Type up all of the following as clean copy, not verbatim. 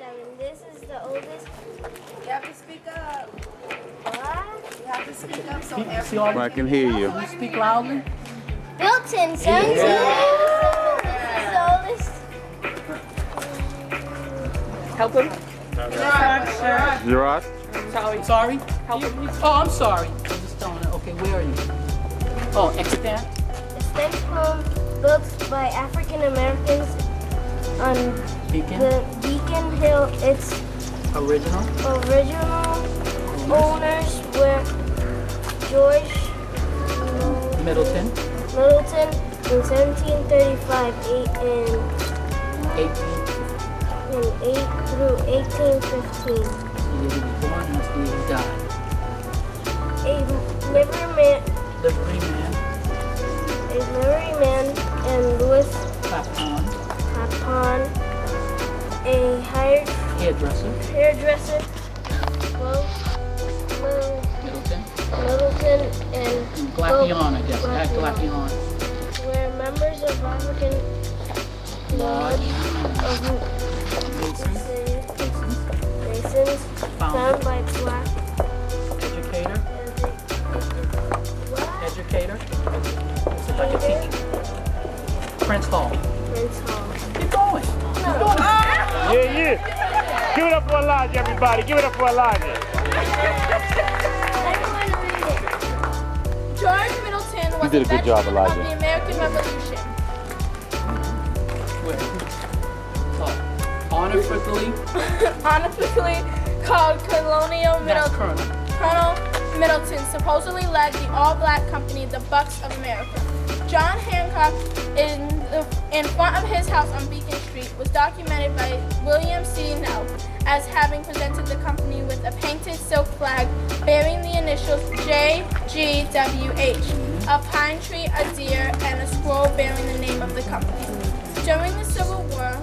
1957. This is the oldest. You have to speak up. What? You have to speak up so See all I can hear you. Speak loudly. Built in 1757. This is the oldest. Help him. Gerard? Sorry. Help him, please. Oh, I'm sorry. I'm just telling her. Okay, where are you? Oh, extant. A stamp home built by African Americans on Beacon. the Beacon Hill. Its Original. original owners were George Middleton. Middleton in 1735 18. and 8 through 1815. The year he was born and the year he died. A liveryman and Louis Papon. Papon, a hired Hairdresser. hairdresser, both Middleton. Middleton and Glapion, I guess. At Glapion. were members of African Lodge of Masons, found by black Educator. what? Educator. It's like a teacher. Prince Hall. Prince Hall. Keep going. Keep going. Yeah. Give it up for Elijah, everybody. Give it up for Elijah. George Middleton was You did a good job, veteran Elijah. of the American Revolution. Where? Oh. Honorifically. Honorifically called Colonial That's Middleton. Colonel. Colonel Middleton supposedly led the all-black company, the Bucks of America. John Hancock, in front of his house on Beacon Street, was documented by William C. Nell as having presented the company with a painted silk flag bearing the initials JGWH, a pine tree, a deer, and a scroll bearing the name of the company. During the Civil War,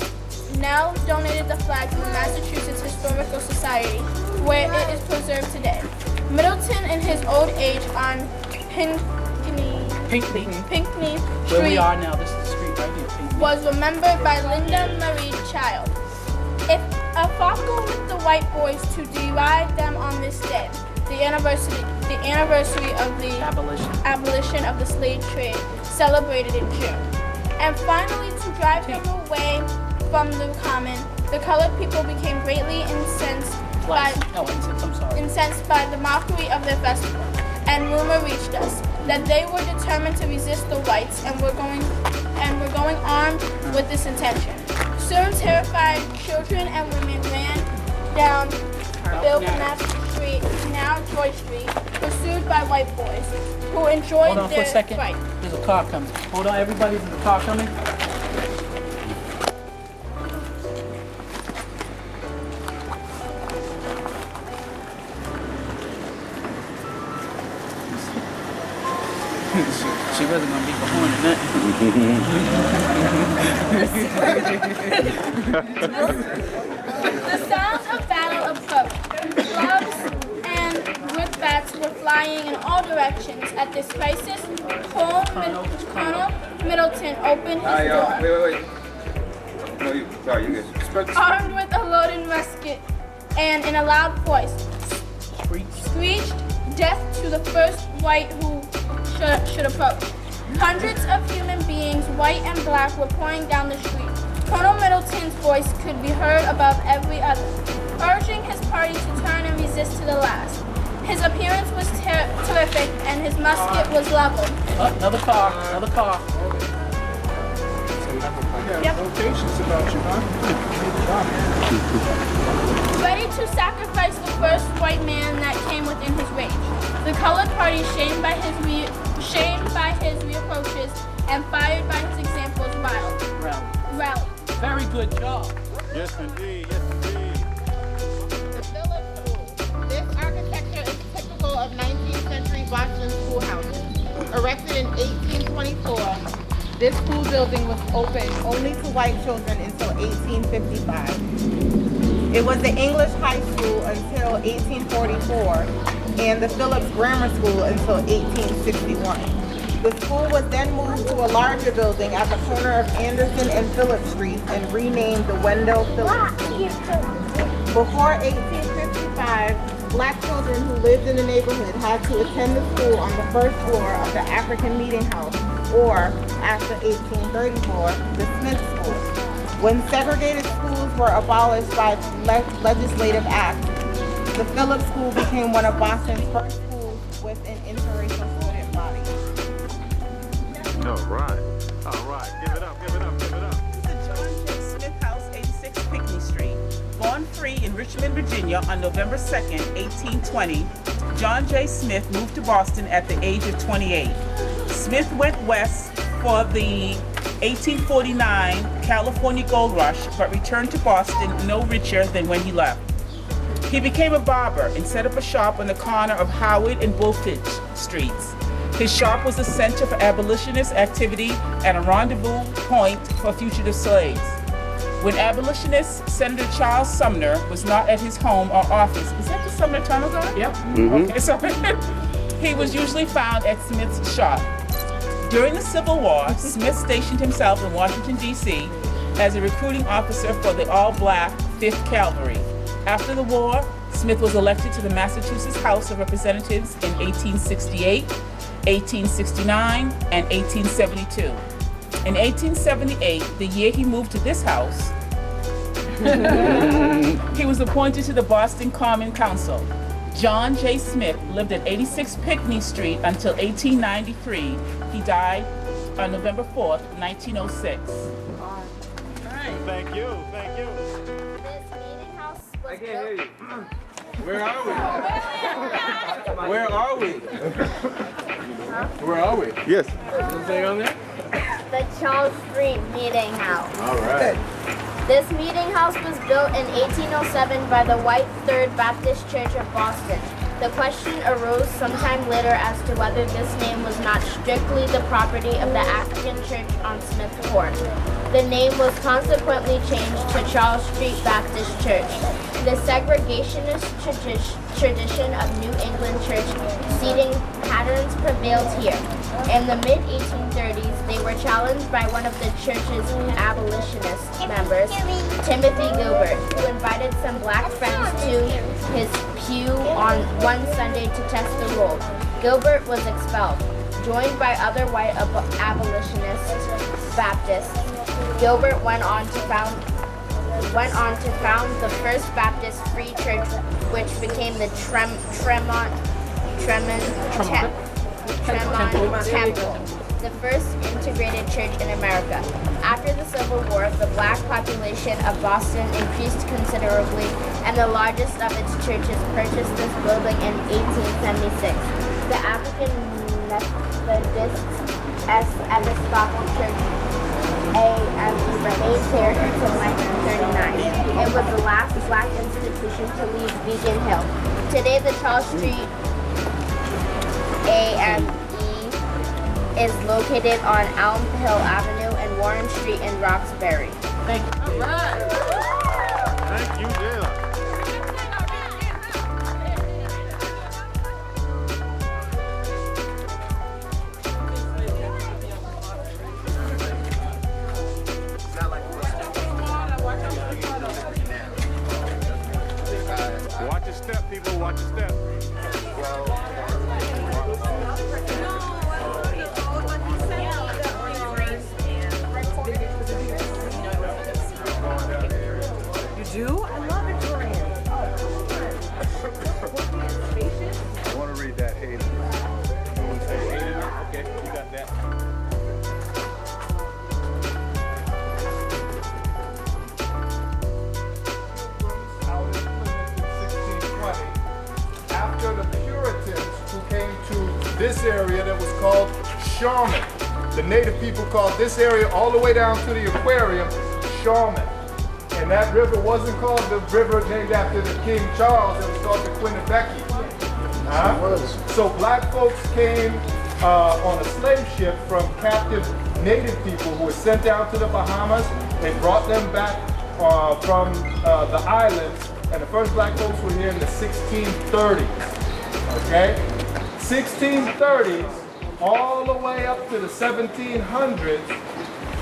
Nell donated the flag to the Massachusetts Historical Society, where it is preserved today. Middleton, in his old age, on Pinckney. Pinckney Where we Street, are now, this is the street right here. Pinckney. was remembered by Linda Marie Child. If a Falco with the white boys to deride them on this day, the anniversary of the abolition of the slave trade, celebrated in June. And finally, to drive them away from the common, the colored people became greatly incensed by the mockery of their festival. And rumor reached us that they were determined to resist the whites and were going armed with this intention. Soon, terrified children and women ran down Bill Knapp Street, now Joy Street, pursued by white boys who enjoyed Hold on for their a second. fight. There's a car coming. Hold on, everybody. There's a car coming. She wasn't gonna be behind that. The sounds of battle approached. Clubs and brickbats were flying in all directions. At this crisis, Colonel Middleton opened his door, Wait. No, you. Sorry, you guys. armed with a loaded musket, and in a loud voice, screeched death to the first white who should approach. Hundreds of human beings, white and black, were pouring down the street. Colonel Middleton's voice could be heard above every other, urging his party to turn and resist to the last. His appearance was terrific, and his musket was leveled. Another car. Yep. No patience about you, huh? Ready to sacrifice the first white man that came within his range. The colored party, shamed by his reproaches and fired by his examples, rallied. Very good job. Yes, indeed. The Phillips School. This architecture is typical of 19th century Boston schoolhouses. Erected in 1824, this school building was open only to white children until 1855. It was the English high school until 1844 and the Phillips Grammar School until 1861. The school was then moved to a larger building at the corner of Anderson and Phillip Street and renamed the Wendell Phillips School. Before 1855, black children who lived in the neighborhood had to attend the school on the first floor of the African Meeting House, or, after 1834, the Smith School. When segregated schools were abolished by legislative act, the Phillips School became one of Boston's first schools with an interracial student body. All right. All right. Give it up, give it up, give it up. The John J. Smith House, 86 Pinckney Street. Born free in Richmond, Virginia on November 2nd, 1820, John J. Smith moved to Boston at the age of 28. Smith went west for the 1849 California Gold Rush, but returned to Boston no richer than when he left. He became a barber and set up a shop on the corner of Howard and Bulfinch Streets. His shop was a center for abolitionist activity and a rendezvous point for fugitive slaves. When abolitionist Senator Charles Sumner was not at his home or office, is that the Sumner Tunnel guy? Yep. Okay, so he was usually found at Smith's shop. During the Civil War, Smith stationed himself in Washington, D.C. as a recruiting officer for the all-black 5th Cavalry. After the war, Smith was elected to the Massachusetts House of Representatives in 1868, 1869, and 1872. In 1878, the year he moved to this house, he was appointed to the Boston Common Council. John J. Smith lived at 86 Pinckney Street until 1893. He died on November 4th, 1906. Thank you, thank you. This meeting house was I can't hear built. you. Where are we? Where are we? Where are we? Yes. Anything on there? The Charles Street Meeting House. All right. This meeting house was built in 1807 by the White Third Baptist Church of Boston. The question arose sometime later as to whether this name was not strictly the property of the African Church on Smith Court. The name was consequently changed to Charles Street Baptist Church. The segregationist tradition of New England church seating patterns prevailed here. In the mid-1830s, they were challenged by one of the church's abolitionist members, Timothy Gilbert, who invited some black friends to his pew on one Sunday to test the rule. Gilbert was expelled. Joined by other white abolitionist Baptists, Gilbert went on to found the First Baptist Free Church, which became the Tremont Temple, the first integrated church in America. After the Civil War, the black population of Boston increased considerably, and the largest of its churches purchased this building in 1876. The African Methodist Episcopal Church remained here until 1939. It was the last black institution to leave Beacon Hill. Today, the Charles Street A&E is located on Elm Hill Avenue and Warren Street in Roxbury. Thank you. All right. Thank you, Jayla. Watch your step, people. Watch your step. You do? I love it, Dorian. I want to read that, Hayden. Someone say Hayden? Okay, you got that. Out in Plymouth in 1620, after the Puritans who came to this area that was called Charmin. The native people called this area all the way down to the aquarium Charmin. And that river wasn't called the river named after the King Charles, it was called the Quinnebeckie. So black folks came on a slave ship from captive native people who were sent down to the Bahamas. They brought them back from the islands, and the first black folks were here in the 1630s. Okay? 1630s, all the way up to the 1700s,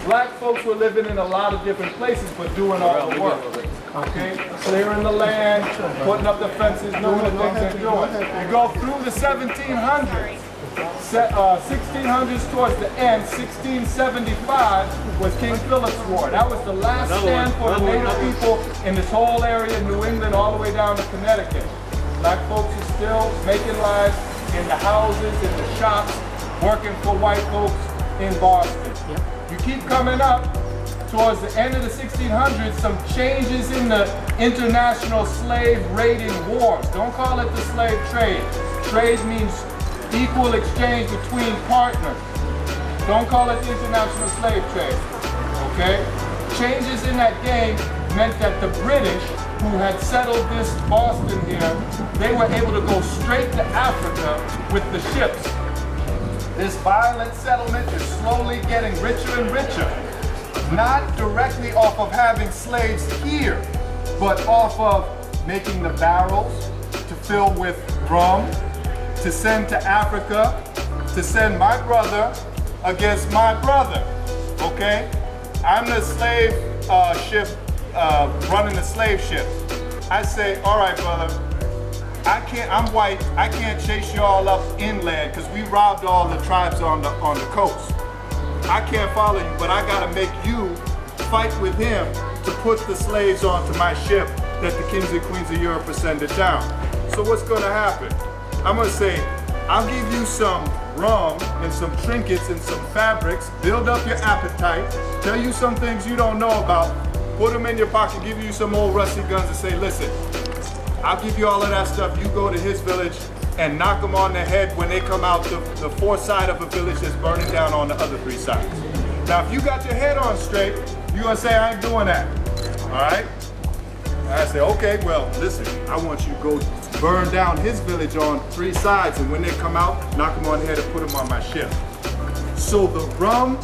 black folks were living in a lot of different places, but doing all the work. Okay, clearing the land, putting up the fences, doing the things they're doing. You go through the 1700s, 1600s towards the end, 1675 was King Philip's War. That was the last stand for the native people in this whole area, New England, all the way down to Connecticut. Black folks are still making lives in the houses, in the shops, working for white folks in Boston. You keep coming up towards the end of the 1600s, some changes in the international slave raiding wars. Don't call it the slave trade. Trade means equal exchange between partners. Don't call it the international slave trade, okay? Changes in that game meant that the British, who had settled this Boston here, they were able to go straight to Africa with the ships. This violent settlement is slowly getting richer and richer. Not directly off of having slaves here, but off of making the barrels to fill with rum, to send to Africa, to send my brother against my brother, okay? I'm the slave ship, running the slave ship. I say, all right, brother, I'm white, I can't chase y'all up inland because we robbed all the tribes on the coast. I can't follow you, but I gotta make you fight with him to put the slaves onto my ship that the kings and queens of Europe are sending down. So what's gonna happen? I'm gonna say, I'll give you some rum and some trinkets and some fabrics, build up your appetite, tell you some things you don't know about, put them in your pocket, give you some old rusty guns and say, listen, I'll give you all of that stuff, you go to his village and knock them on the head when they come out the fourth side of a village that's burning down on the other three sides. Now, if you got your head on straight, you're gonna say, I ain't doing that, all right? And I say, okay, well, listen, I want you to go burn down his village on three sides, and when they come out, knock them on the head and put them on my ship. So the rum,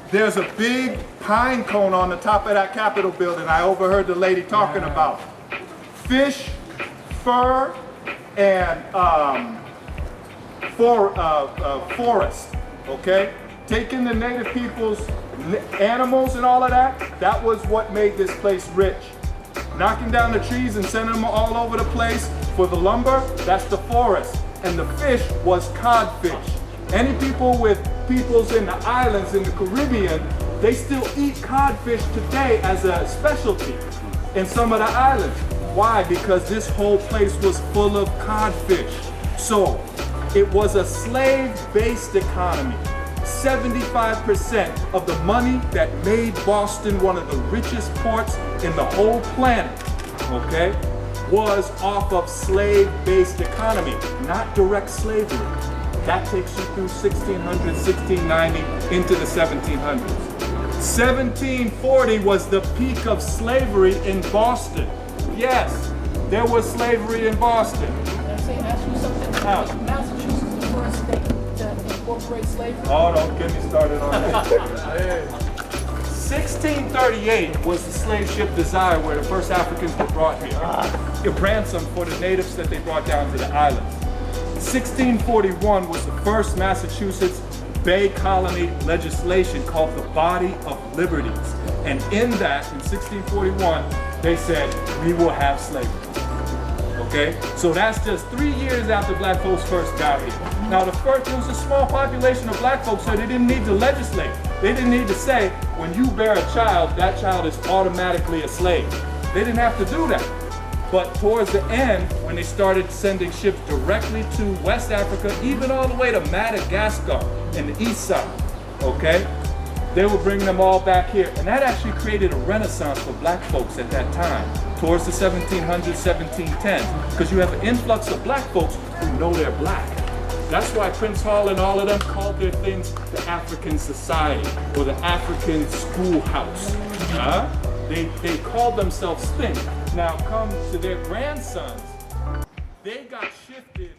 there's a big pine cone on the top of that Capitol building I overheard the lady talking about. Fish, fur, and forest, okay? Taking the native people's animals and all of that, that was what made this place rich. Knocking down the trees and sending them all over the place for the lumber, that's the forest. And the fish was codfish. Any people with peoples in the islands in the Caribbean, they still eat codfish today as a specialty in some of the islands. Why? Because this whole place was full of codfish. So it was a slave-based economy. 75% of the money that made Boston one of the richest ports in the whole planet, okay, was off of slave-based economy, not direct slavery. That takes you through 1600, 1690, into the 1700s. 1740 was the peak of slavery in Boston. Yes, there was slavery in Boston. Ask you something. Massachusetts is the first state to incorporate slavery. Oh, don't get me started on that. 1638 was the slave ship Desire, where the first Africans were brought here. A ransom for the natives that they brought down to the islands. 1641 was the first Massachusetts Bay Colony legislation called the Body of Liberties. And in that, in 1641, they said, we will have slavery. Okay? So that's just 3 years after black folks first got here. Now there was a small population of black folks, so they didn't need to legislate. They didn't need to say, when you bear a child, that child is automatically a slave. They didn't have to do that. But towards the end, when they started sending ships directly to West Africa, even all the way to Madagascar and the east side, okay? They were bringing them all back here. And that actually created a renaissance for black folks at that time, towards the 1700s, 1710s, because you have an influx of black folks who know they're black. That's why Prince Hall and all of them called their things the African Society or the African Schoolhouse. They called themselves things. Now come to their grandsons, they got shifted